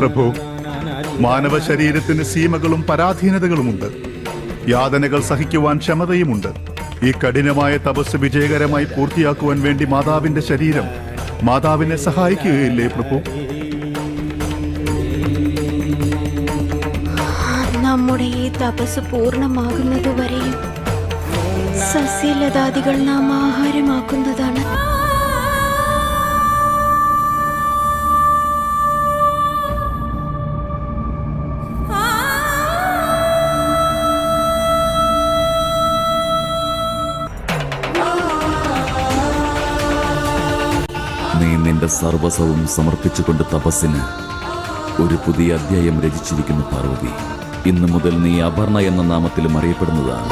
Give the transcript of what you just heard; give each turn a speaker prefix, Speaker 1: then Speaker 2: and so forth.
Speaker 1: പ്രഭു, മാനവ ശരീരത്തിന് സീമകളും പരാധീനതകളുമുണ്ട്. യാതനകൾ സഹിക്കുവാൻ ക്ഷമതയുമുണ്ട്. ഈ കഠിനമായ തപസ് വിജയകരമായി പൂർത്തിയാക്കുവാൻ വേണ്ടി മാതാവിന്റെ ശരീരം മാതാവിനെ സഹായിക്കുകയില്ലേ പ്രഭു?
Speaker 2: നമ്മുടെ ഈ തപസ് പൂർണ്ണമാകുന്നതുവരെയും സസ്യലതാദികൾ നാം ആഹാരമാക്കുന്നതാണ്.
Speaker 3: നീ നിന്റെ സർവസ്വവും സമർപ്പിച്ചുകൊണ്ട് തപസ്സിന് ഒരു പുതിയ അധ്യായം രചിച്ചിരിക്കുന്നു പാർവതി. ഇന്നു മുതൽ നീ അപർണ എന്ന നാമത്തിലും അറിയപ്പെടുന്നതാണ്.